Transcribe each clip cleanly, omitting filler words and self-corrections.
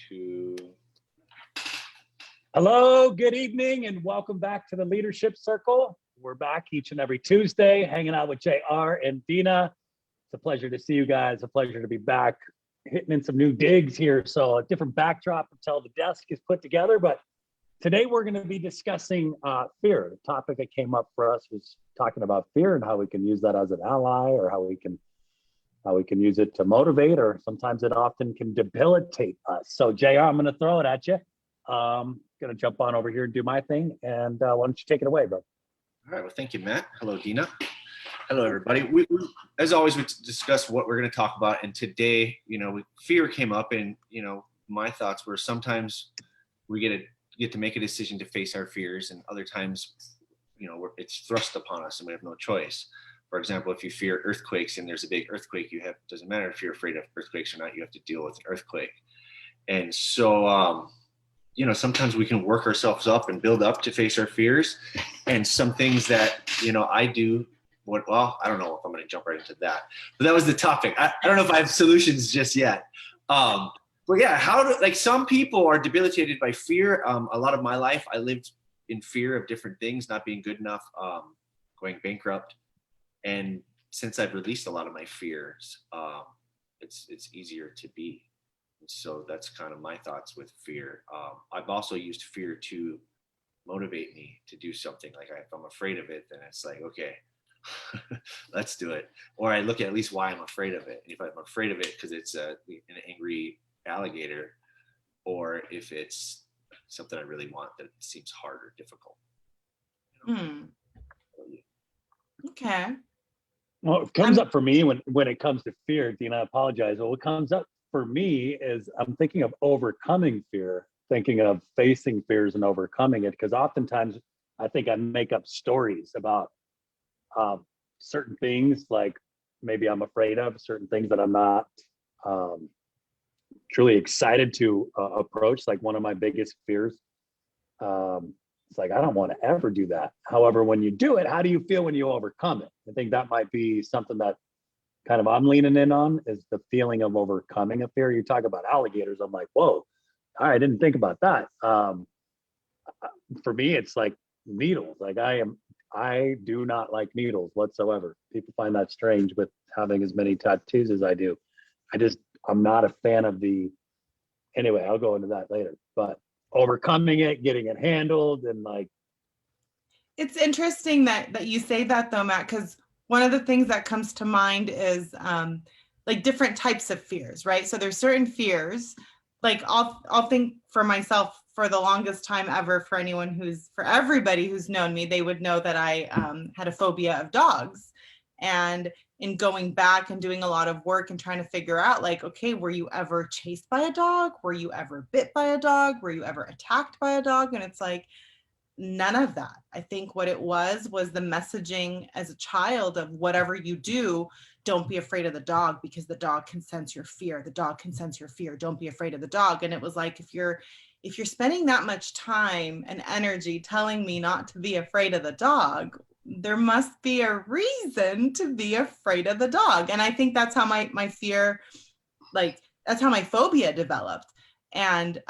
to... Hello, good evening, and welcome back to the Leadership Circle. We're back each and every Tuesday, hanging out with JR and Deana. It's a pleasure to see you guys, a pleasure to be back, hitting in some new digs here. So a different backdrop until the desk is put together. But today we're going to be discussing fear. The topic that came up for us was talking about fear and how we can use that as an ally, or how we can use it to motivate, or sometimes it often can debilitate us. So JR, I'm going to throw it at you. Going to jump on over here and do my thing. And why don't you take it away, bro? All right, well, thank you, Matt. Hello, Deana. Hello, everybody. We as always, we discuss what we're going to talk about. And today, fear came up, and, my thoughts were sometimes we get to make a decision to face our fears, and other times, it's thrust upon us and we have no choice. For example, if you fear earthquakes and there's a big earthquake, doesn't matter if you're afraid of earthquakes or not, you have to deal with an earthquake. And so, sometimes we can work ourselves up and build up to face our fears. And some things that, I do, I don't know if I'm going to jump right into that, but that was the topic. I don't know if I have solutions just yet. But yeah, some people are debilitated by fear. A lot of my life, I lived in fear of different things, not being good enough, going bankrupt. And since I've released a lot of my fears, it's easier to be. So that's kind of my thoughts with fear. I've also used fear to motivate me to do something. Like if I'm afraid of it, then it's like, okay, let's do it. Or I look at least why I'm afraid of it. And if I'm afraid of it because it's an angry alligator, or if it's something I really want that seems hard or difficult. Okay. Well, it comes up for me when it comes to fear, Deana, I apologize. Well, what comes up for me is I'm thinking of overcoming fear, thinking of facing fears and overcoming it, because oftentimes I think I make up stories about certain things, like maybe I'm afraid of certain things that I'm not truly excited to approach. Like one of my biggest fears, it's like, I don't want to ever do that. However, when you do it, how do you feel when you overcome it? I think that might be something that kind of I'm leaning in on, is the feeling of overcoming a fear. You talk about alligators, I'm like, whoa, I didn't think about that. For me, it's like needles. Like I do not like needles whatsoever. People find that strange with having as many tattoos as I do. I'm not a fan of anyway, I'll go into that later, but overcoming it, getting it handled, and like. It's interesting that you say that though, Matt, because one of the things that comes to mind is like different types of fears, right? So there's certain fears, like I'll think for myself, for the longest time ever, for everybody who's known me, they would know that I had a phobia of dogs. And in going back and doing a lot of work and trying to figure out, like, okay, were you ever chased by a dog? Were you ever bit by a dog? Were you ever attacked by a dog? And it's like, none of that. I think what it was the messaging as a child of whatever you do, don't be afraid of the dog because the dog can sense your fear. The dog can sense your fear. Don't be afraid of the dog. And it was like, if you're spending that much time and energy telling me not to be afraid of the dog, there must be a reason to be afraid of the dog. And I think that's how my fear, that's how my phobia developed. And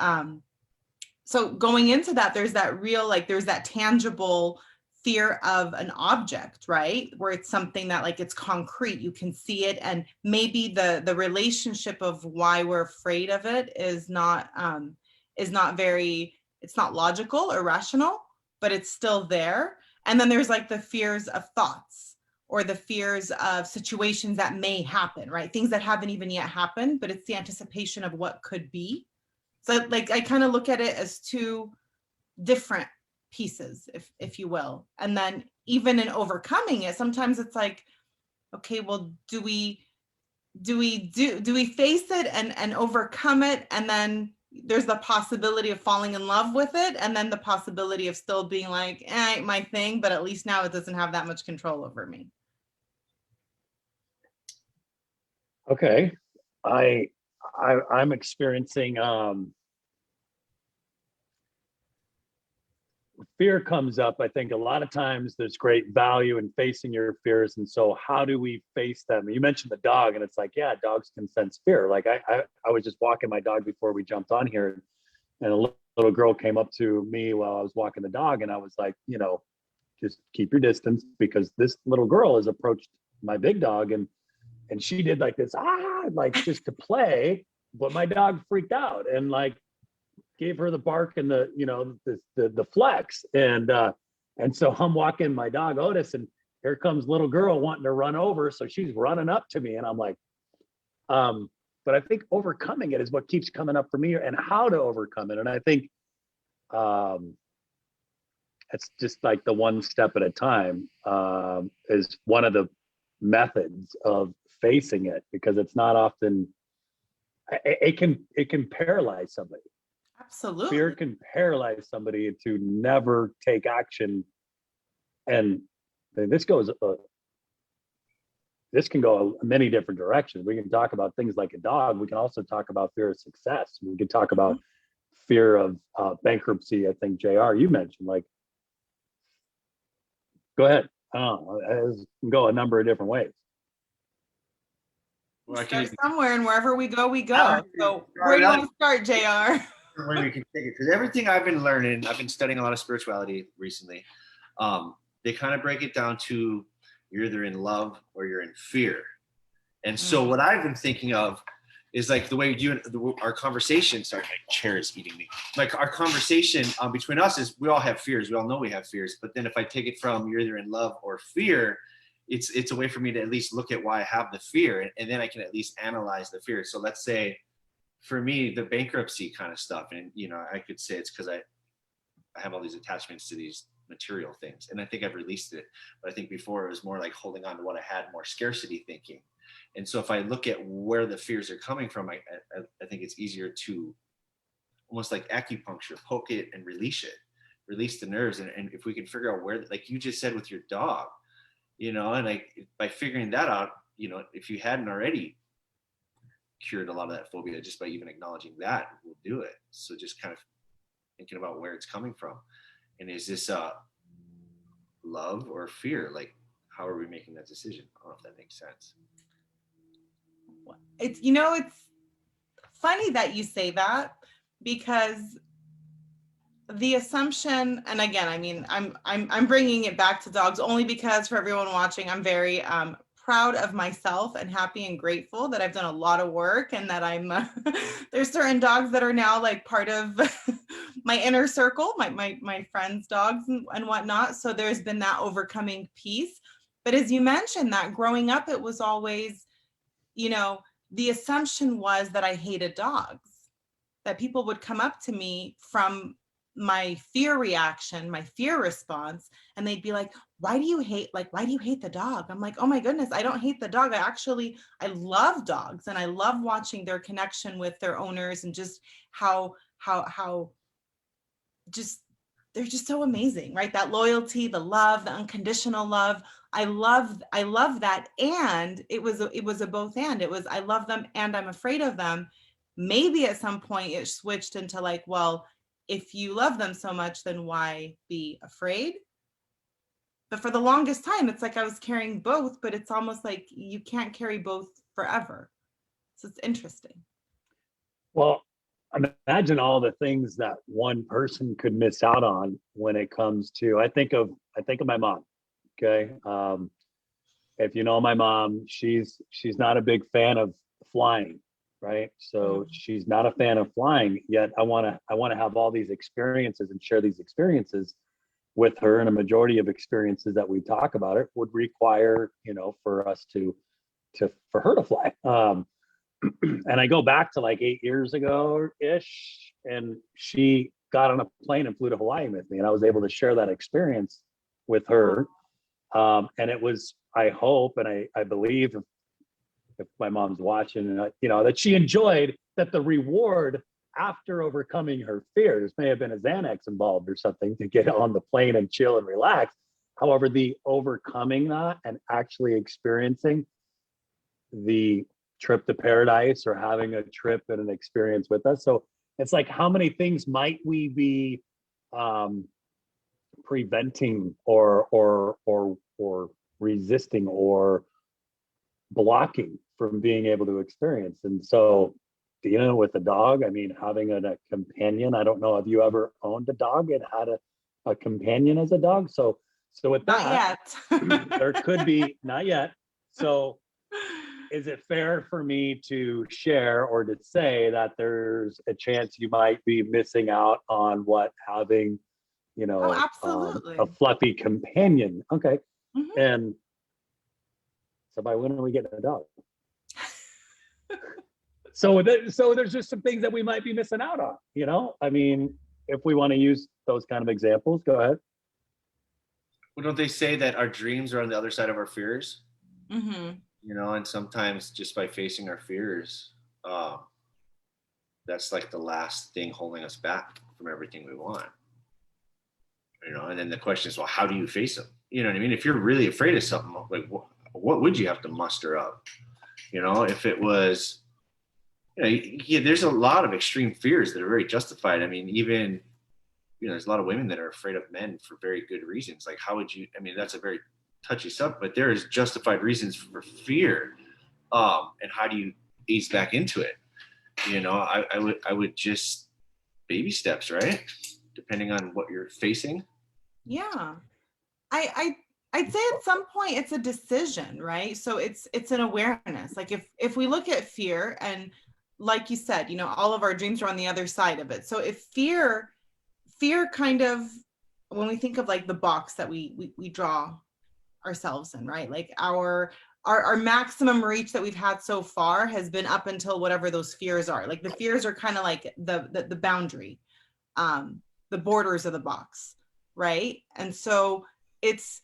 so going into that, there's that real, there's that tangible fear of an object, right? Where it's something that it's concrete, you can see it. And maybe the relationship of why we're afraid of it is not logical or rational, but it's still there. And then there's the fears of thoughts, or the fears of situations that may happen, right? Things that haven't even yet happened, but it's the anticipation of what could be. So I kind of look at it as two different pieces, if you will. And then even in overcoming it, sometimes it's like, okay, well, do we face it and overcome it? And then there's the possibility of falling in love with it. And then the possibility of still being like, ain't my thing, but at least now it doesn't have that much control over me. Okay. I'm experiencing fear comes up, I think a lot of times there's great value in facing your fears. And so how do we face them? You mentioned the dog, and it's like, yeah, dogs can sense fear. Like I was just walking my dog before we jumped on here, and a little girl came up to me while I was walking the dog, and I was like, just keep your distance, because this little girl has approached my big dog, and she did like this, like just to play, but my dog freaked out and like gave her the bark and the flex. And so I'm walking my dog Otis, and here comes little girl wanting to run over. So she's running up to me, and I'm like, but I think overcoming it is what keeps coming up for me, and how to overcome it. And I think it's just like the one step at a time is one of the methods of facing it, because it's not often, it can paralyze somebody. Absolutely. Fear can paralyze somebody to never take action. And this can go many different directions. We can talk about things like a dog. We can also talk about fear of success. We can talk about fear of bankruptcy. I think JR, you mentioned, like, go ahead. I don't know. It can go a number of different ways. Well, start somewhere, and wherever we go, we go. So where do you want to start, JR? Where we can take it, because everything I've been learning, I've been studying a lot of spirituality recently. They kind of break it down to, you're either in love or you're in fear. And so what I've been thinking of is like the way our conversation, sorry, my chair is eating me. Like our conversation between us is, we all have fears. We all know we have fears. But then if I take it from you're either in love or fear, it's a way for me to at least look at why I have the fear, and then I can at least analyze the fear. So let's say, for me, the bankruptcy kind of stuff, and I could say it's because I have all these attachments to these material things, and I think I've released it. But I think before it was more like holding on to what I had, more scarcity thinking. And so if I look at where the fears are coming from, I think it's easier to almost like acupuncture, poke it and release the nerves. And if we can figure out where, like you just said with your dog, and like by figuring that out, if you hadn't already cured a lot of that phobia just by even acknowledging that, will do it. So just kind of thinking about where it's coming from, and is this love or fear? Like, how are we making that decision? I don't know if that makes sense. It's it's funny that you say that, because the assumption, and again, I mean, I'm bringing it back to dogs only because, for everyone watching, I'm very proud of myself and happy and grateful that I've done a lot of work, and that I'm there's certain dogs that are now like part of my inner circle, my friends' dogs and whatnot. So there's been that overcoming piece. But as you mentioned, that growing up, it was always, the assumption was that I hated dogs, that people would come up to me from my fear reaction, my fear response, and they'd be like, why do you hate the dog? I'm like, oh my goodness, I don't hate the dog. I love dogs, and I love watching their connection with their owners, and just how just, they're just so amazing, right? That loyalty, the love, the unconditional love. I love that. And it was a both and. It was, I love them and I'm afraid of them. Maybe at some point it switched into like, well, if you love them so much, then why be afraid? But for the longest time, it's like I was carrying both, but it's almost like you can't carry both forever. So it's interesting. Well, imagine all the things that one person could miss out on when it comes to, I think of my mom. Okay. If you know my mom, she's not a big fan of flying, right? So she's not a fan of flying, yet I want to have all these experiences and share these experiences with her. And a majority of experiences that we talk about it would require, for us for her to fly. And I go back to like 8 years ago ish, and she got on a plane and flew to Hawaii with me, and I was able to share that experience with her. And it was, I hope, and I believe, if my mom's watching, that she enjoyed that. The reward after overcoming her fears may have been a Xanax involved or something to get on the plane and chill and relax. However, the overcoming that and actually experiencing the trip to paradise, or having a trip and an experience with us. So it's like, how many things might we be preventing or resisting or blocking from being able to experience. And so, with a dog, I mean, having a companion, I don't know if you ever owned a dog and had a companion as a dog. So with that, not yet. there could be, not yet. So is it fair for me to share or to say that there's a chance you might be missing out on what having, Oh, absolutely. a fluffy companion? Okay. Mhm. And so by when are we getting a dog? So there's just some things that we might be missing out on, I mean, if we want to use those kind of examples, go ahead. Well, don't they say that our dreams are on the other side of our fears? Mhm. And sometimes just by facing our fears, that's like the last thing holding us back from everything we want. And then the question is, well, how do you face them? You know what I mean? If you're really afraid of something, like what would you have to muster up? If it was, there's a lot of extreme fears that are very justified. I mean, even, there's a lot of women that are afraid of men for very good reasons. Like, how would you, I mean, that's a very touchy subject, but there is justified reasons for fear. And how do you ease back into it? I would just baby steps, right? Depending on what you're facing. Yeah. I'd say at some point it's a decision, right? So it's an awareness. Like if we look at fear, and like you said, all of our dreams are on the other side of it. So if fear kind of, when we think of like the box that we draw ourselves in, right? Like our maximum reach that we've had so far has been up until whatever those fears are. Like the fears are kind of like the boundary, the borders of the box, right? And so it's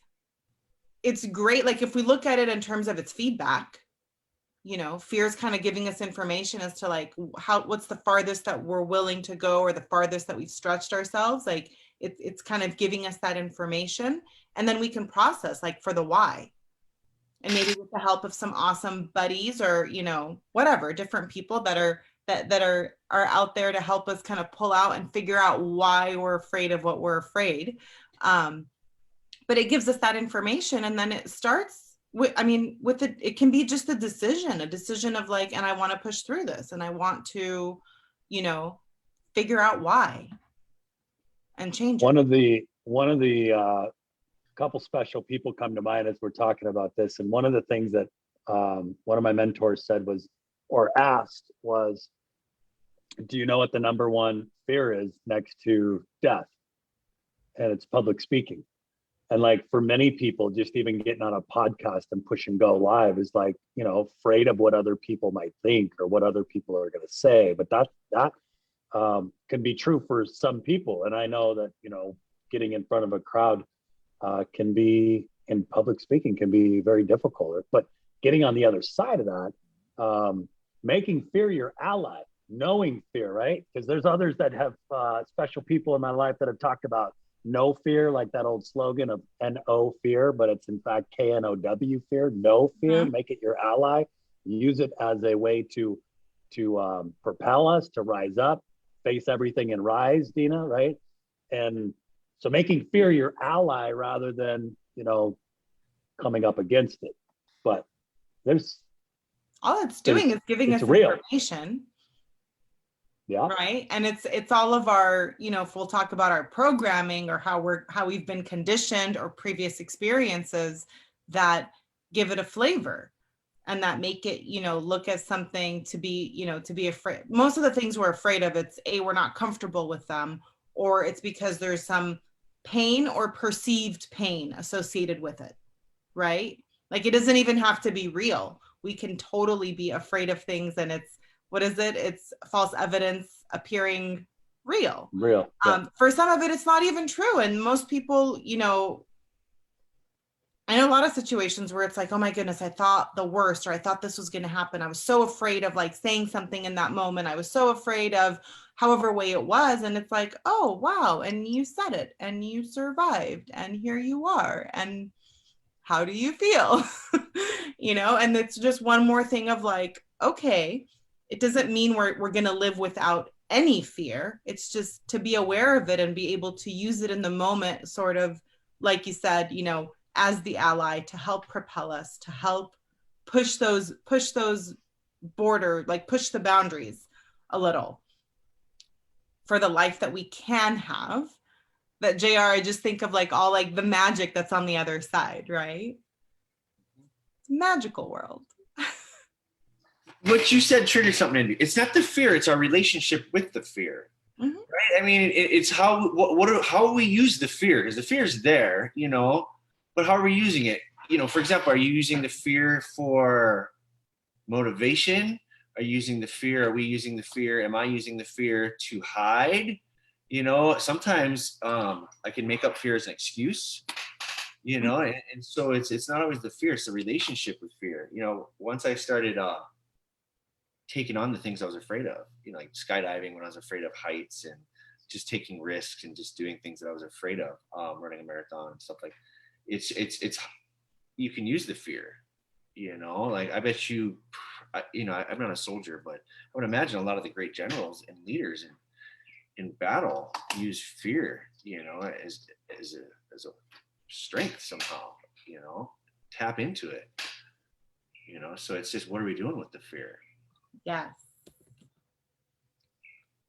great. Like if we look at it in terms of its feedback, fear is kind of giving us information as to like what's the farthest that we're willing to go, or the farthest that we've stretched ourselves. Like it's kind of giving us that information, and then we can process like for the why. And maybe with the help of some awesome buddies, or whatever, different people that are out there to help us kind of pull out and figure out why we're afraid of what we're afraid. But it gives us that information, and then it starts with it can be just a decision of like, and I want to push through this, and I want to, figure out why and change one of the couple special people come to mind as we're talking about this. And one of the things that one of my mentors said asked was, do you know what the number one fear is next to death? And it's public speaking. And like for many people, just even getting on a podcast and push and go live is like, afraid of what other people might think or what other people are going to say. But that can be true for some people. And I know that, getting in front of a crowd can be, in public speaking, can be very difficult. But getting on the other side of that, making fear your ally, knowing fear, right? Because there's others that have special people in my life that have talked about no fear, like that old slogan of N-O fear, but it's in fact K-N-O-W fear, no fear, make it your ally, use it as a way to propel us, to rise up, face everything and rise, Deana, right? And so making fear your ally rather than, coming up against it. But all it's doing is giving us real information. Yeah. Right. And it's all of our, if we'll talk about our programming or how we've been conditioned, or previous experiences that give it a flavor, and that make it, look as something to be, to be afraid. Most of the things we're afraid of, it's we're not comfortable with them, or it's because there's some pain or perceived pain associated with it. Right. Like it doesn't even have to be real. We can totally be afraid of things, and what is it? It's false evidence appearing real. Yeah. For some of it, it's not even true. And most people, I know a lot of situations where it's like, oh my goodness, I thought the worst, or I thought this was going to happen. I was so afraid of like saying something in that moment. I was so afraid of however way it was. And it's like, oh, wow. And you said it, and you survived, and here you are. And how do you feel? And it's just one more thing of like, okay, it doesn't mean we're going to live without any fear. It's just to be aware of it and be able to use it in the moment, sort of like you said, you know, as the ally to help propel us, to help push those border, like push the boundaries a little for the life that we can have. That JR, I just think of like all like the magic that's on the other side, right? It's a magical world. What you said triggered something in me. It's not the fear; it's our relationship with the fear, right? I mean, it's how we use the fear. Because the fear is there, you know, but how are we using it? You know, for example, are you using the fear for motivation? Are you using the fear? Are we using the fear? Am I using the fear to hide? You know, sometimes I can make up fear as an excuse, you know, and so it's not always the fear, it's the relationship with fear. You know, once I started taking on the things I was afraid of, you know, like skydiving when I was afraid of heights, and just taking risks and just doing things that I was afraid of, running a marathon and stuff like it's you can use the fear, you know, like I bet you, you know, I'm not a soldier, but I would imagine a lot of the great generals and leaders in battle use fear, you know, as a strength somehow, you know, tap into it, you know. So it's just, what are we doing with the fear? Yes.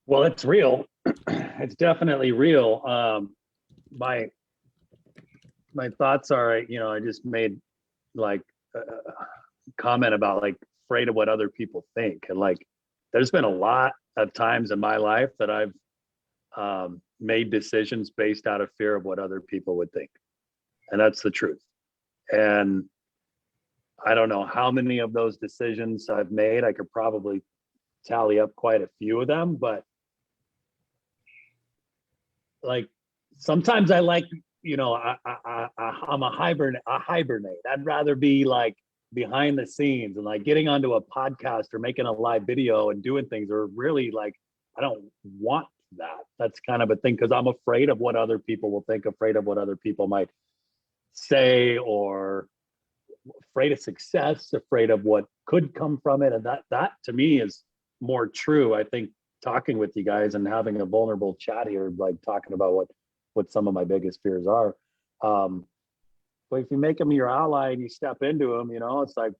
Well, it's real. It's definitely real. My thoughts are, you know, I just made like a comment about like afraid of what other people think, and like there's been a lot of times in my life that I've made decisions based out of fear of what other people would think, and that's the truth. And I don't know how many of those decisions I've made. I could probably tally up quite a few of them, but like sometimes I like, you know, I'm a hibernate. I'd rather be like behind the scenes and like getting onto a podcast or making a live video and doing things, or really like I don't want that. That's kind of a thing because I'm afraid of what other people will think, afraid of what other people might say, or afraid of success, afraid of what could come from it. And that to me is more true. I think talking with you guys and having a vulnerable chat here, like talking about what some of my biggest fears are. But if you make them your ally and you step into them, you know, it's like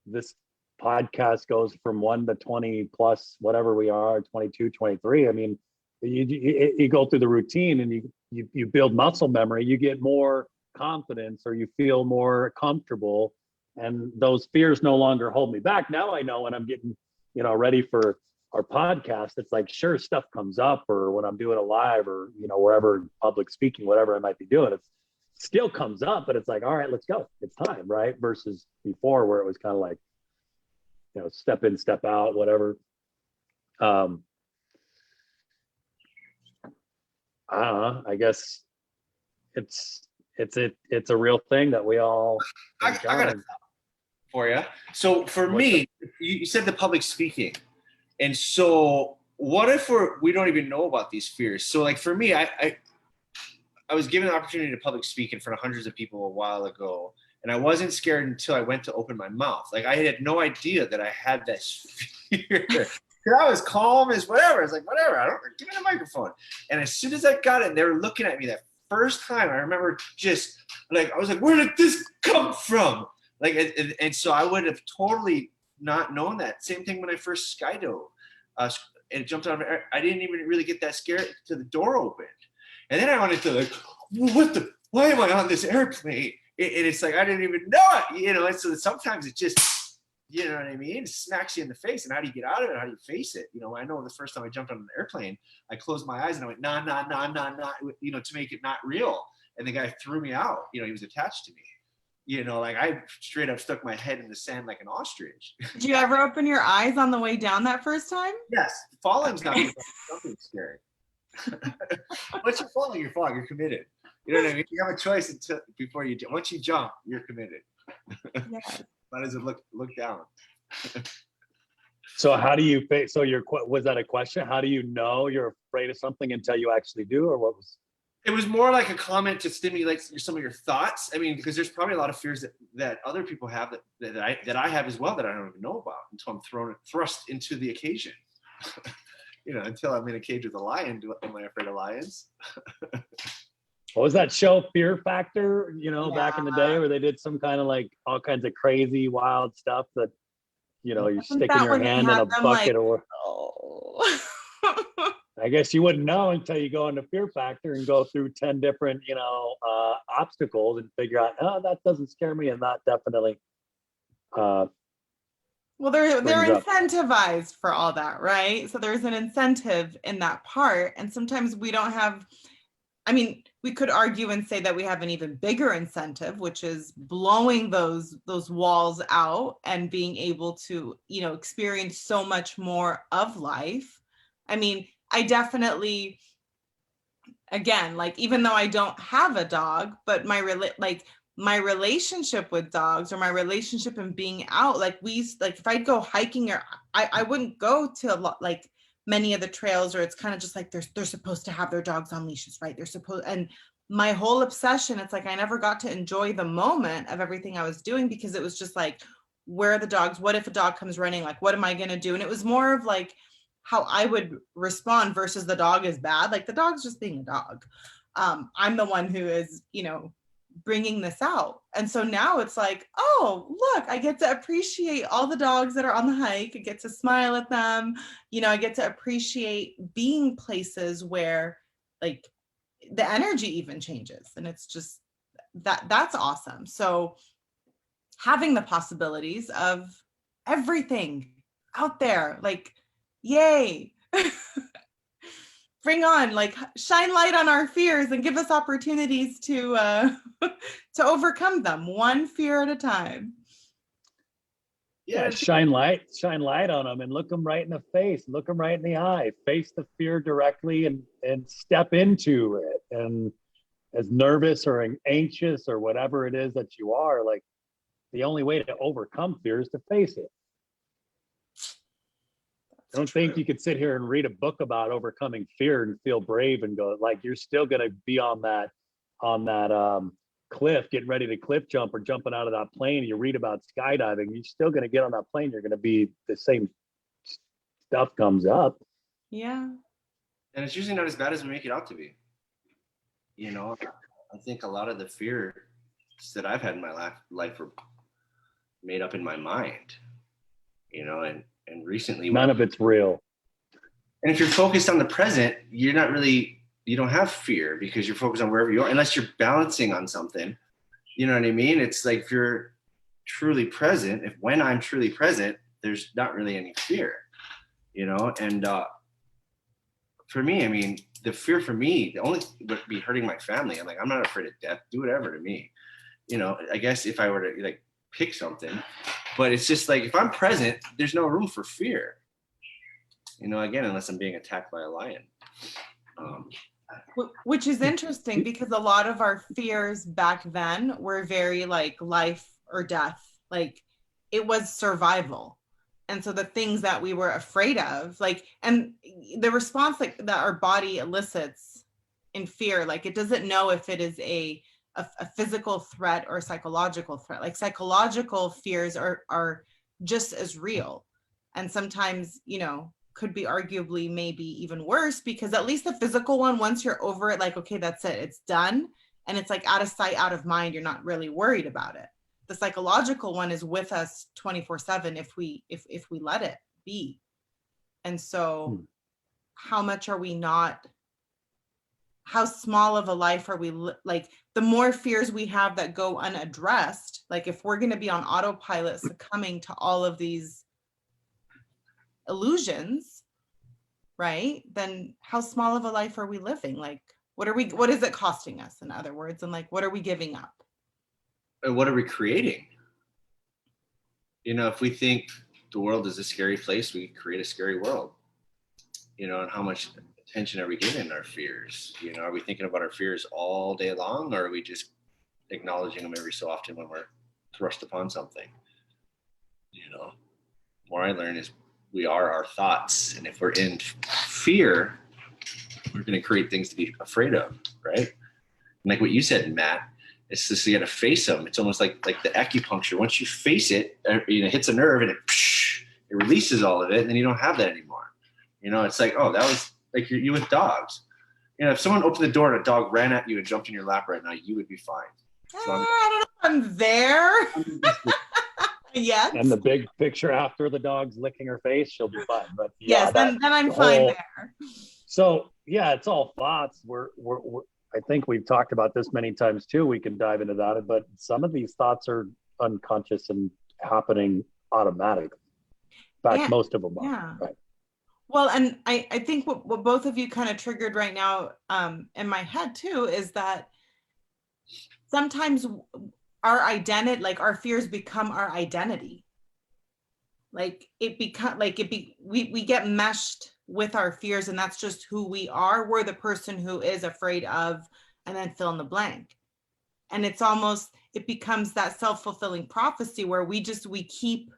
this podcast goes from 1 to 20 plus whatever we are, 22, 23. I mean, you go through the routine and you build muscle memory, you get more confidence, or you feel more comfortable, and those fears no longer hold me back. Now I know when I'm getting, you know, ready for our podcast, it's like, sure, stuff comes up, or when I'm doing a live, or, you know, wherever, public speaking, whatever I might be doing, it still comes up, but it's like, all right, let's go, it's time, right? Versus before, where it was kind of like, you know, step in, step out, whatever. I don't know, I guess it's a real thing that we all I got it for you. So for me, you said the public speaking, and so what if we don't even know about these fears? So like for me, I was given the opportunity to public speak in front of hundreds of people a while ago, and I wasn't scared until I went to open my mouth. Like I had no idea that I had this fear. I was calm as whatever. I was like, whatever, I don't, give me the microphone. And as soon as I got it, and they were looking at me that first time, I remember just like, I was like, where did this come from? Like, and so I would have totally not known that. Same thing when I first skydove and jumped out of air. I didn't even really get that scared till the door opened. And then I wanted to like, why am I on this airplane? And it's like, I didn't even know it, you know? And so sometimes it just, you know what I mean? It smacks you in the face. And how do you get out of it? How do you face it? You know, I know the first time I jumped on an airplane, I closed my eyes and I went, nah, you know, to make it not real. And the guy threw me out. You know, he was attached to me. You know, like I straight up stuck my head in the sand like an ostrich. Did you ever open your eyes on the way down that first time? Yes. Falling's not something scary. Once you're falling, you're committed. You know what I mean? You have a choice before you jump. Once you jump, you're committed. Yes. Might as well look down. So how do you face? So was that a question? How do you know you're afraid of something until you actually do, or what was? It was more like a comment to stimulate some of your thoughts. I mean, because there's probably a lot of fears that other people have that I have as well that I don't even know about until I'm thrust into the occasion. until I'm in a cage with a lion, am I afraid of lions? What was that show, Fear Factor, back in the day, Yeah. where they did some kind of like all kinds of crazy, wild stuff that, you're Wasn't sticking that your when they hand in had a them, bucket like, or oh. I guess you wouldn't know until you go into Fear Factor and go through 10 different, obstacles and figure out, oh, that doesn't scare me. And that definitely, Well, they're brings up. incentivized for all that, right? So there's an incentive in that part. And sometimes we don't have, I mean, we could argue and say that we have an even bigger incentive, which is blowing those walls out and being able to, experience so much more of life. I mean, I definitely, again, like, even though I don't have a dog, but my relationship with dogs, or my relationship in being out, like, if I'd go hiking, or I wouldn't go to a lot, like, many of the trails, or it's kind of just like they're supposed to have their dogs on leashes, right? They're supposed, and my whole obsession, it's like I never got to enjoy the moment of everything I was doing, because it was just like, where are the dogs? What if a dog comes running? Like, what am I going to do? And it was more of like how I would respond versus the dog is bad. Like, the dog's just being a dog. I'm the one who is, bringing this out. And so now it's like, oh, look, I get to appreciate all the dogs that are on the hike. I get to smile at them. I get to appreciate being places where, like, the energy even changes. And it's just that's awesome. So having the possibilities of everything out there, like, yay. Bring on, like, shine light on our fears and give us opportunities to to overcome them one fear at a time. Yeah, shine light on them and look them right in the face, look them right in the eye, face the fear directly and step into it. And as nervous or anxious or whatever it is that you are, like, the only way to overcome fear is to face it. I don't think you could sit here and read a book about overcoming fear and feel brave and go, like, you're still going to be on that cliff, getting ready to cliff jump or jumping out of that plane. You read about skydiving, you're still going to get on that plane. You're going to be the same stuff comes up. Yeah. And it's usually not as bad as we make it out to be. I think a lot of the fears that I've had in my life were made up in my mind, and recently none of it's real. And if you're focused on the present, you don't have fear, because you're focused on wherever you are, unless you're balancing on something. You know what I mean? It's like, if you're truly present, when I'm truly present, there's not really any fear, and for me, I mean, the fear for me, the only thing would be hurting my family. I'm like, I'm not afraid of death. Do whatever to me. I guess if I were to, like, pick something, but it's just like, if I'm present, there's no room for fear. Again, unless I'm being attacked by a lion. Which is interesting, because a lot of our fears back then were very, like, life or death. Like, it was survival. And so the things that we were afraid of, like, and the response, like, that our body elicits in fear, like, it doesn't know if it is a physical threat or a psychological threat. Like, psychological fears are just as real. And sometimes, could be arguably maybe even worse, because at least the physical one, once you're over it, like, okay, that's it, it's done. And it's like out of sight, out of mind. You're not really worried about it. The psychological one is with us 24/7 if we let it be. And so how much are we not, how small of a life are we, like, the more fears we have that go unaddressed, like, if we're going to be on autopilot, succumbing to all of these illusions, right, then how small of a life are we living? Like, what is it costing us, in other words? And, like, what are we giving up? And what are we creating? If we think the world is a scary place, we create a scary world. And how much attention are we giving our fears? Are we thinking about our fears all day long, or are we just acknowledging them every so often when we're thrust upon something? More I learn is we are our thoughts, and if we're in fear, we're going to create things to be afraid of, right? And like what you said, Matt, it's just, you got to face them. It's almost like the acupuncture. Once you face it, it hits a nerve and it releases all of it, and then you don't have that anymore. You know, it's like, oh, that was like you with dogs. You know, if someone opened the door and a dog ran at you and jumped in your lap right now, you would be fine. So I don't know if I'm there yet. And the big picture after the dog's licking her face, she'll be fine. But yeah, Yes, then I'm fine there. So yeah, it's all thoughts. I think we've talked about this many times too. We can dive into that, but some of these thoughts are unconscious and happening automatically. In fact, most of them are. Yeah. Right. Well, and I think what both of you kind of triggered right now in my head too is that sometimes our identity, like our fears become our identity. Like we get meshed with our fears, and that's just who we are. We're the person who is afraid of, and then fill in the blank. And it's almost, it becomes that self-fulfilling prophecy where we keep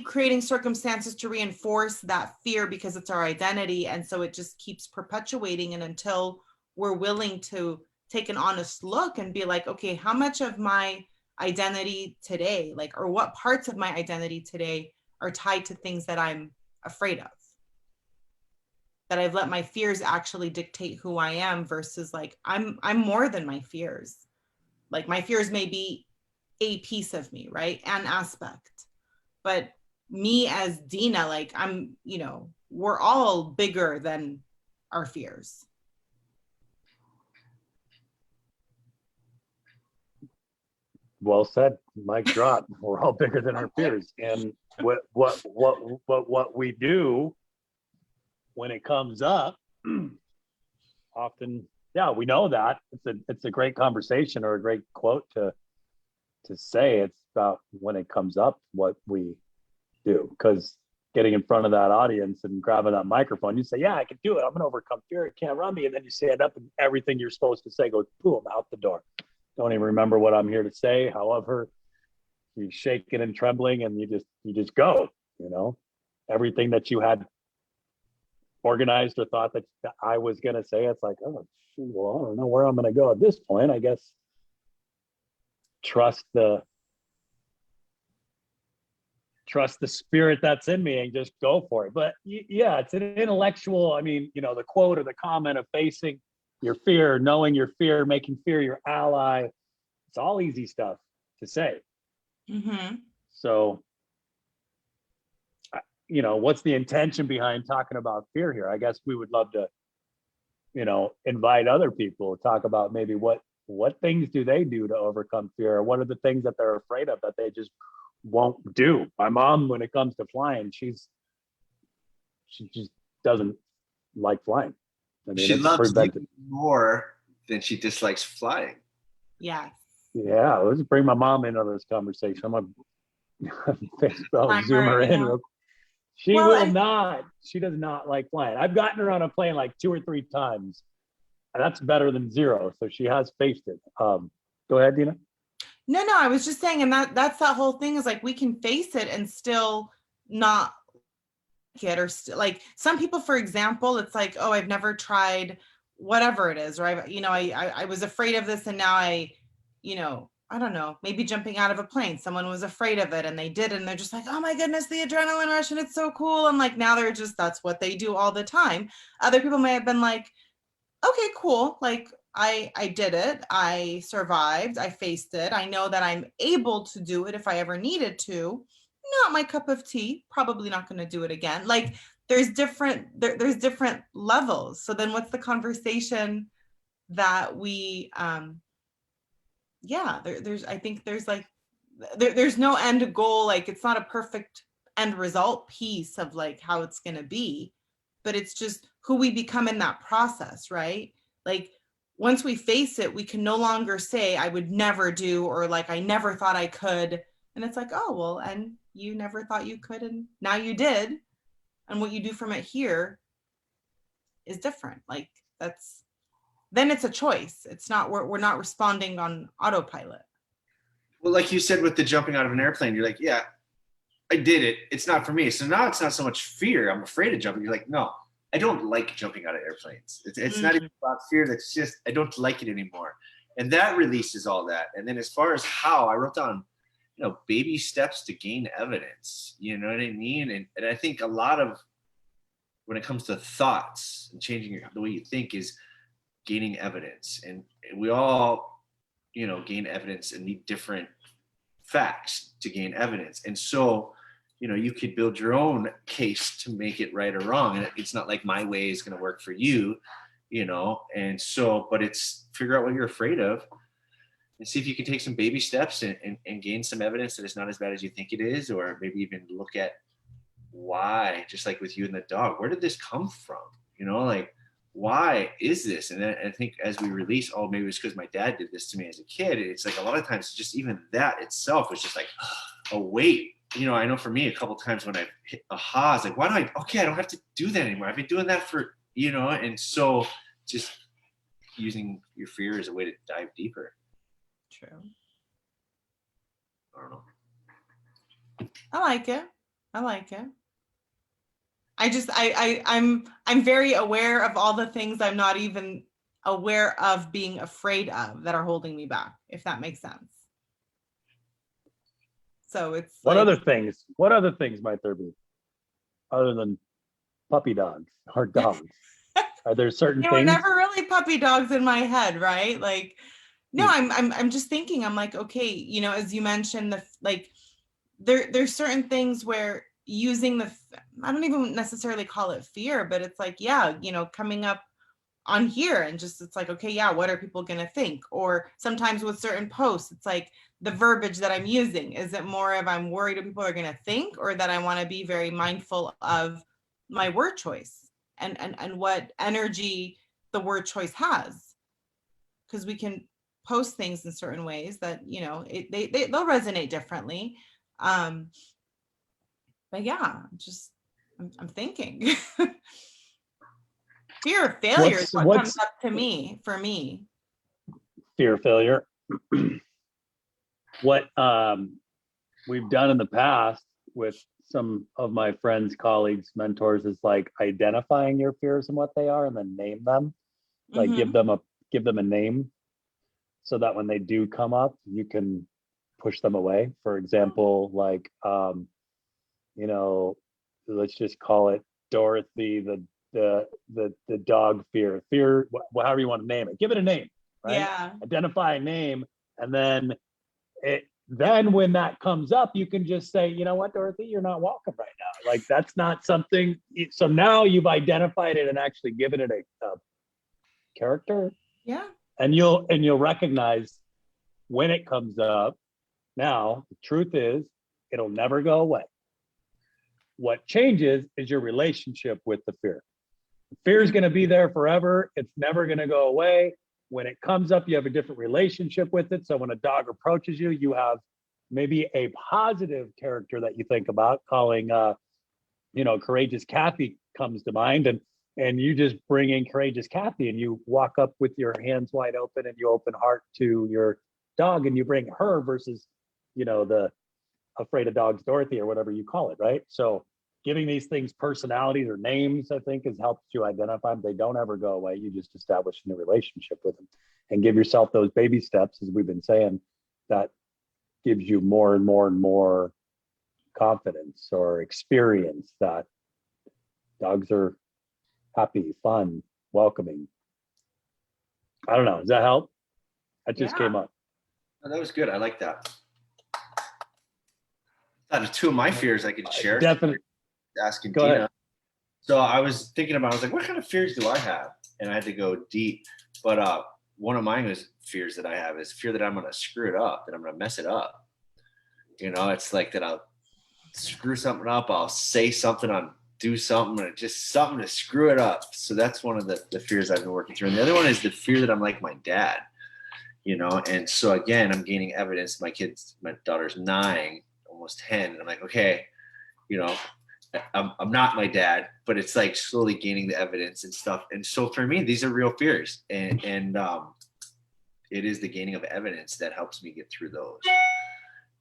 creating circumstances to reinforce that fear because it's our identity. And so it just keeps perpetuating. And until we're willing to take an honest look and be like, okay, how much of my identity today, like, or what parts of my identity today are tied to things that I'm afraid of, that I've let my fears actually dictate who I am versus like, I'm more than my fears. Like my fears may be a piece of me, right? An aspect. But me as Deana, like I'm, you know, we're all bigger than our fears. Well said, Mike drop. We're all bigger than our fears. And what we do when it comes up, often, yeah, we know that. It's a great conversation or a great quote to say. It's about when it comes up, what we do. Because getting in front of that audience and grabbing that microphone, you say, yeah, I can do it. I'm gonna overcome fear. It can't run me. And then you stand up and everything you're supposed to say goes boom out the door. Don't even remember what I'm here to say. However, you're shaking and trembling and you just go, you know, everything that you had organized or thought that I was going to say, it's like, oh, well, I don't know where I'm going to go at this point. I guess trust the spirit that's in me and just go for it. But yeah, it's an intellectual, I mean, you know, the quote or the comment of facing your fear, knowing your fear, making fear your ally. It's all easy stuff to say. Mm-hmm. So, you know, what's the intention behind talking about fear here? I guess we would love to, you know, invite other people to talk about maybe what things do they do to overcome fear? Or what are the things that they're afraid of that they just won't do? My mom, when it comes to flying, she just doesn't like flying. I mean, she loves you more than she dislikes flying. Yeah. Yeah, let's bring my mom into this conversation. I'm gonna zoom her in. She does not like flying. I've gotten her on a plane like 2 or 3 times. And that's better than 0. So she has faced it. Go ahead, Deana. No, I was just saying, and that's that whole thing is like we can face it and still not it, or like some people, for example, it's like, oh, I've never tried whatever it is, or I was afraid of this, and now I don't know, maybe jumping out of a plane, someone was afraid of it and they did, and they're just like, oh my goodness, the adrenaline rush, and it's so cool, and like now they're just, that's what they do all the time. Other people may have been like, okay, cool, like I did it, I survived, I faced it, I know that I'm able to do it if I ever needed to. Not my cup of tea, probably not going to do it again. Like there's different levels. So then what's the conversation that we there's I think there's like there's no end goal, like it's not a perfect end result piece of like how it's going to be, but it's just who we become in that process, right? Like once we face it, we can no longer say I would never do, or like I never thought I could. And it's like, oh, well, and you never thought you could, and now you did. And what you do from it here is different. Like then it's a choice. It's not, we're not responding on autopilot. Well, like you said with the jumping out of an airplane, you're like, yeah, I did it. It's not for me. So now it's not so much fear. I'm afraid of jumping. You're like, no, I don't like jumping out of airplanes. It's not even about fear. That's just, I don't like it anymore. And that releases all that. And then as far as how, I wrote down, baby steps to gain evidence. You know what I mean? And I think a lot of when it comes to thoughts and changing the way you think is gaining evidence. And we all, gain evidence and need different facts to gain evidence. And so, you could build your own case to make it right or wrong. And it's not like my way is going to work for you, and so, but it's figure out what you're afraid of and see if you can take some baby steps and gain some evidence that it's not as bad as you think it is, or maybe even look at why, just like with you and the dog, where did this come from? Like, why is this? And then I think as we release, oh, maybe it's because my dad did this to me as a kid. It's like a lot of times just even that itself is just like, oh, wait. I know for me a couple times when I hit aha, it's like, why do I don't have to do that anymore. I've been doing that for, and so just using your fear as a way to dive deeper. True. I don't know. I like it. I'm very aware of all the things I'm not even aware of being afraid of that are holding me back, if that makes sense. So it's what other things might there be other than puppy dogs or dogs? Are there certain They were things? never really puppy dogs in my head, right? Like, no, I'm just thinking, I'm like, okay, as you mentioned, there's certain things where using I don't even necessarily call it fear, but it's like, yeah, coming up on here and just, it's like, okay, yeah, what are people going to think? Or sometimes with certain posts, it's like the verbiage that I'm using, is it more of I'm worried what people are going to think, or that I want to be very mindful of my word choice and what energy the word choice has? Because we can post things in certain ways that, they'll resonate differently. But yeah, just I'm thinking. Fear of failure is what comes up to me, for me. Fear of failure. What we've done in the past with some of my friends, colleagues, mentors is like identifying your fears and what they are, and then name them. Like give them a name, so that when they do come up, you can push them away. For example, like let's just call it Dorothy, the dog fear, however you want to name it. Give it a name, right? Yeah. Identify a name, and then when that comes up, you can just say, you know what, Dorothy, you're not welcome right now. Like, that's not something. So now you've identified it and actually given it a character. Yeah. And you'll recognize when it comes up. Now, the truth is, it'll never go away. What changes is your relationship with the fear. The fear is going to be there forever. It's never going to go away. When it comes up, you have a different relationship with it. So when a dog approaches you, you have maybe a positive character that you think about. Calling, Courageous Kathy comes to mind, and you just bring in Courageous Kathy, and you walk up with your hands wide open and you open heart to your dog, and you bring her versus, the afraid of dogs Dorothy, or whatever you call it, right? So giving these things personalities or names, I think, has helped you identify them. They don't ever go away. You just establish a new relationship with them and give yourself those baby steps, as we've been saying, that gives you more and more and more confidence or experience that dogs are happy, fun, welcoming. I don't know. Does that help? That just came up. Oh, that was good. I like that. Two of my fears I could share. Definitely. Asking Go Deana. ahead. So I was thinking about, I was like, what kind of fears do I have? And I had to go deep. But one of mine was fears that I have is fear that I'm going to screw it up, that I'm going to mess it up. It's like that I'll screw something up. I'll say something, I'll do something, and just something to screw it up. So that's one of the fears I've been working through. And the other one is the fear that I'm like my dad, and so again, I'm gaining evidence. My daughter's 9, almost 10. And I'm like, okay, I'm not my dad, but it's like slowly gaining the evidence and stuff. And so for me, these are real fears, and it is the gaining of evidence that helps me get through those,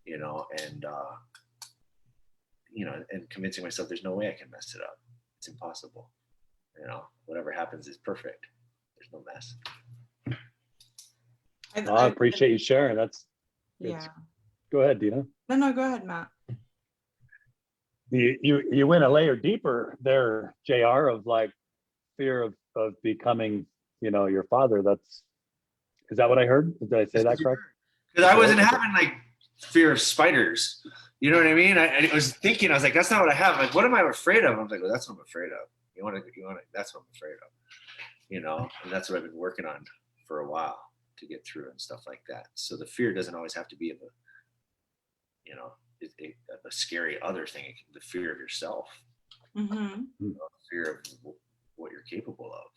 and convincing myself there's no way I can mess it up. It's impossible. Whatever happens is perfect. There's no mess. I appreciate you sharing. That's yeah. Go ahead, Deana. No, go ahead, Matt. You went a layer deeper there, JR, of like fear of becoming, your father. Is that what I heard? Did I say that correct? Because I wasn't having like fear of spiders. You know what I mean? I was thinking, I was like, that's not what I have. Like, what am I afraid of? I'm like, well, that's what I'm afraid of. That's what I'm afraid of. And that's what I've been working on for a while to get through and stuff like that. So the fear doesn't always have to be of a scary other thing. The fear of yourself, fear of what you're capable of.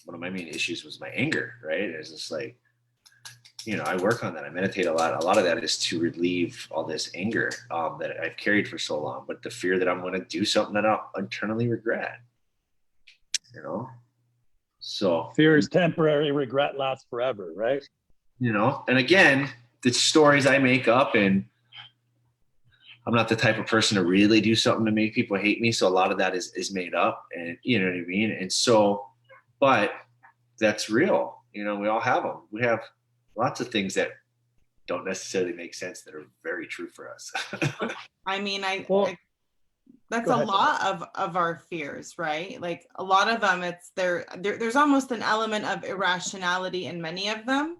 One of my main issues was my anger, right? It's just like, I work on that. I meditate a lot. A lot of that is to relieve all this anger that I've carried for so long, but the fear that I'm going to do something that I'll internally regret, So fear is temporary, regret lasts forever, right? And again, the stories I make up, and I'm not the type of person to really do something to make people hate me. So a lot of that is made up, and you know what I mean? And so, but that's real. We all have them. We have lots of things that don't necessarily make sense that are very true for us. I mean, that's a lot of our fears, right? Like a lot of them, there's almost an element of irrationality in many of them.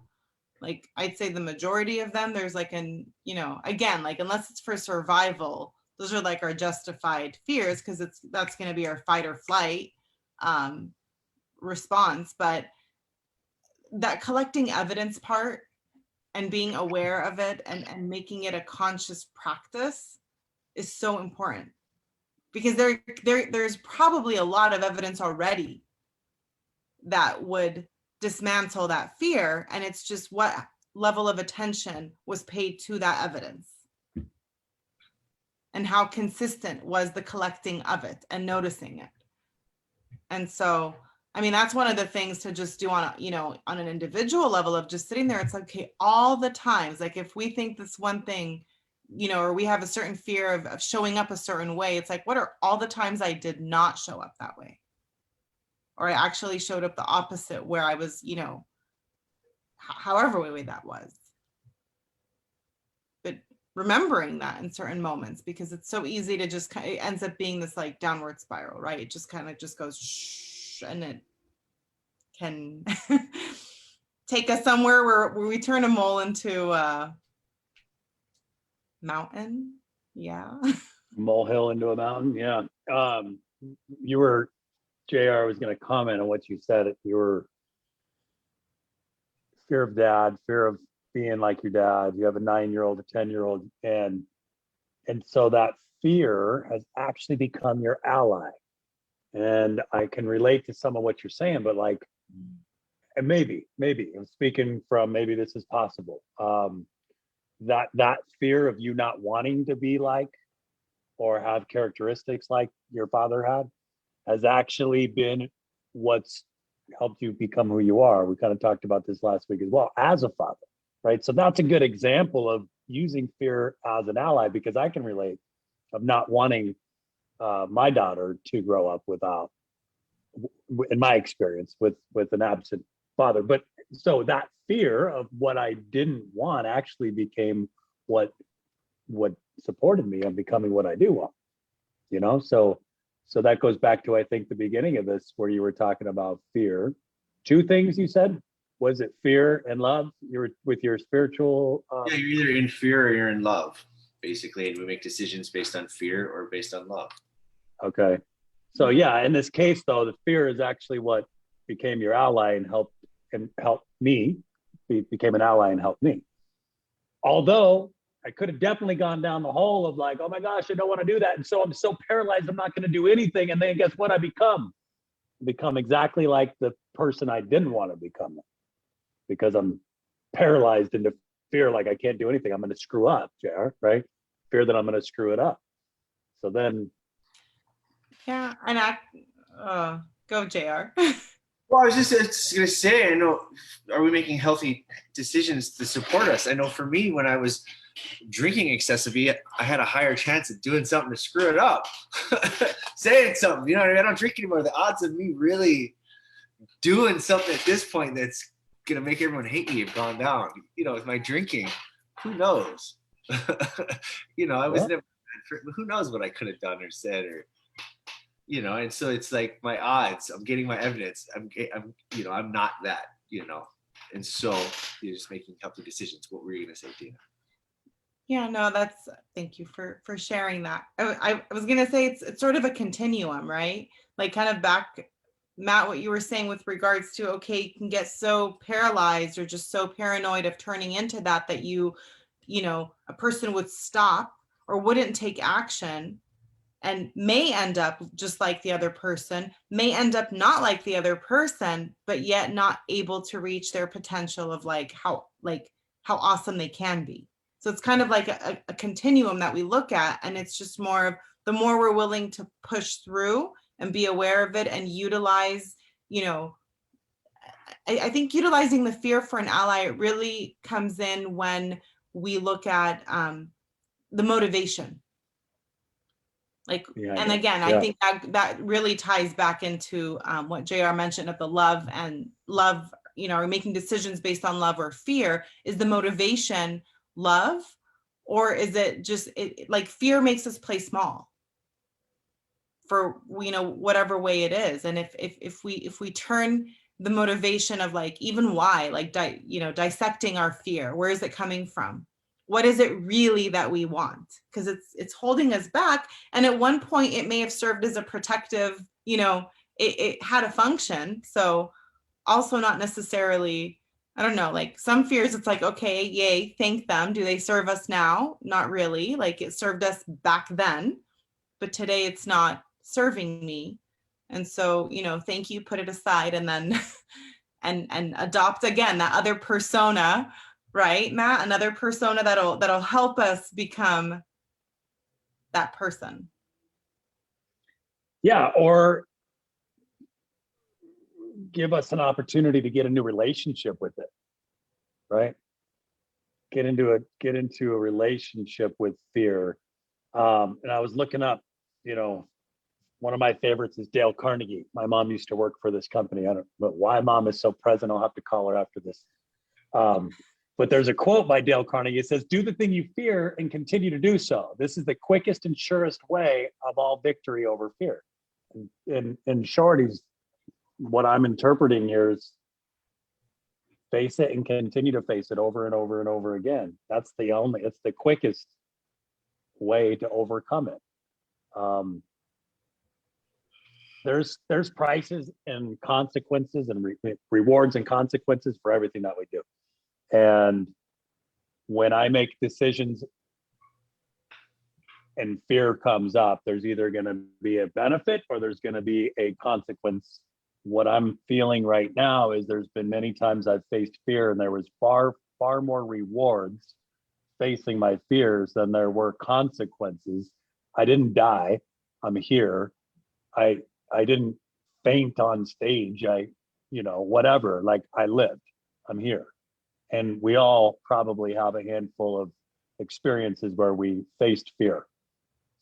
Like I'd say the majority of them, there's like again, like unless it's for survival, those are like our justified fears because that's going to be our fight or flight response. But that collecting evidence part and being aware of it and making it a conscious practice is so important, because there's probably a lot of evidence already that would dismantle that fear, and it's just what level of attention was paid to that evidence and how consistent was the collecting of it and noticing it. And so I mean, that's one of the things to just do on an individual level of just sitting there. It's like, okay, all the times, like if we think this one thing, or we have a certain fear of showing up a certain way, it's like, what are all the times I did not show up that way? Or I actually showed up the opposite where I was, however way that was. But remembering that in certain moments, because it's so easy to just, it ends up being this like downward spiral, right? It just kind of just goes shh. And it can take us somewhere where we turn a mole into a mountain. Yeah. Molehill into a mountain. Yeah. JR was going to comment on what you said. You were fear of dad, fear of being like your dad. You have a 9-year-old, a 10-year-old, and so that fear has actually become your ally. And I can relate to some of what you're saying, but like, and maybe I'm speaking from maybe this is possible. That fear of you not wanting to be like or have characteristics like your father had has actually been what's helped you become who you are. We kind of talked about this last week as well, as a father, right? So that's a good example of using fear as an ally, because I can relate of not wanting my daughter to grow up without, in my experience, with an absent father. But so that fear of what I didn't want actually became what supported me on becoming what I do want. So that goes back to, I think, the beginning of this where you were talking about fear. 2 things you said. Was it fear and love? You were with your spiritual yeah, you're either in fear or you're in love, basically, and we make decisions based on fear or based on love. Okay. So yeah, in this case though, the fear is actually what became your ally and helped me, became an ally and helped me. Although I could have definitely gone down the hole of like, oh my gosh, I don't want to do that. And so I'm so paralyzed, I'm not going to do anything. And then guess what I become? Become exactly like the person I didn't want to become, because I'm paralyzed into fear, like I can't do anything. I'm going to screw up, JR, right? Fear that I'm going to screw it up. So then. Yeah, and go JR. Well, I was just going to say, I know, are we making healthy decisions to support us? I know for me, when I was drinking excessively, I had a higher chance of doing something to screw it up. Saying something, you know what I mean? I don't drink anymore. The odds of me really doing something at this point that's going to make everyone hate me have gone down. With my drinking, who knows? I was never a bad who knows what I could have done or said, or, you know, and so it's like my odds, I'm getting my evidence. I'm not that, you know, and so you're just making healthy decisions. What were you going to say, Deana? Yeah, no, thank you for sharing that. I was gonna say it's sort of a continuum, right? Like kind of back, Matt, what you were saying with regards to, okay, you can get so paralyzed or just so paranoid of turning into that you know, a person would stop or wouldn't take action and may end up just like the other person, may end up not like the other person, but yet not able to reach their potential of how awesome they can be. So it's kind of like a continuum that we look at, and it's just more of the more we're willing to push through and be aware of it and utilize, you know, I think utilizing the fear for an ally, it really comes in when we look at the motivation. And again, I think that really ties back into what JR mentioned of the love, you know, or making decisions based on love or fear. Is the motivation love, or is it just like fear makes us play small for, you know, whatever way it is? And if we turn the motivation of even why, dissecting our fear, where is it coming from? What is it really that we want? Because it's holding us back. And at one point it may have served as a protective, you know, it had a function. So also not necessarily, I don't know, some fears, it's okay, yay, thank them. Do they serve us now? Not really. It served us back then, but today it's not serving me. And so, you know, thank you, put it aside, and then and adopt again that other persona, right, Matt? Another persona that'll help us become that person. Yeah, or give us an opportunity to get a new relationship with it, right? Get into a relationship with fear. And I was looking up, you know, one of my favorites is Dale Carnegie. My mom used to work for this company. I don't know why mom is so present. I'll have to call her after this. But there's a quote by Dale Carnegie. It says, "Do the thing you fear and continue to do so. This is the quickest and surest way of all victory over fear." And in short, what I'm interpreting here is face it and continue to face it over and over and over again. It's the quickest way to overcome it. There's prices and consequences and rewards and consequences for everything that we do. And when I make decisions and fear comes up, there's either going to be a benefit or there's going to be a consequence. What I'm feeling right now is there's been many times I've faced fear and there was far more rewards facing my fears than there were consequences. I didn't die. I'm here. I didn't faint on stage. Whatever, I lived. I'm here. And we all probably have a handful of experiences where we faced fear.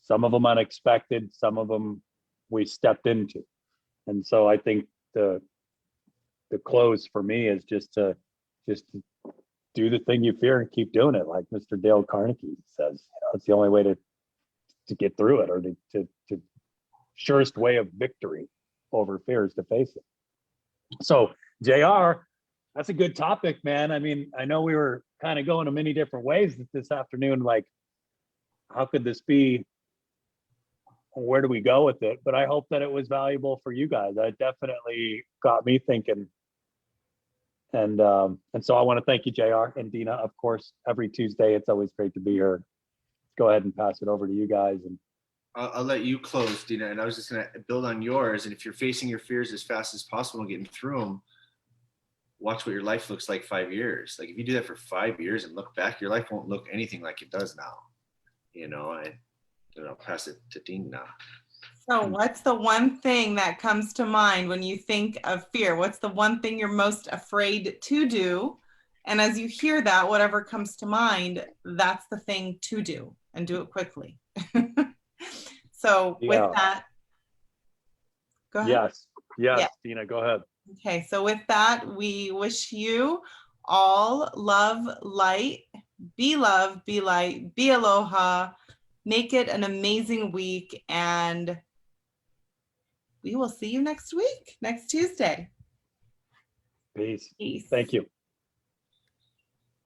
Some of them unexpected, some of them we stepped into. And so I think the close for me is just to do the thing you fear and keep doing it. Like Mr. Dale Carnegie says, it's the only way to get through it, or to surest way of victory over fear is to face it. So JR, that's a good topic, man. I mean, I know we were kind of going to many different ways this afternoon, how could this be? Where do we go with it? But I hope that it was valuable for you guys. It definitely got me thinking. And so I want to thank you, JR and Deana. Of course, every Tuesday, it's always great to be here. Go ahead and pass it over to you guys. And I'll let you close, Deana. And I was just going to build on yours. And if you're facing your fears as fast as possible and getting through them, watch what your life looks like 5 years. If you do that for 5 years and look back, your life won't look anything like it does now. And I'll pass it to Deana now. So what's the one thing that comes to mind when you think of fear? What's the one thing you're most afraid to do? And as you hear that, whatever comes to mind, that's the thing to do, and do it quickly. So with that, go ahead. Yes, Deana, go ahead. Okay, so with that, we wish you all love, light, be love, be light, be aloha, Make it an amazing week, and we will see you next week, next Tuesday. Peace. Peace. Thank you.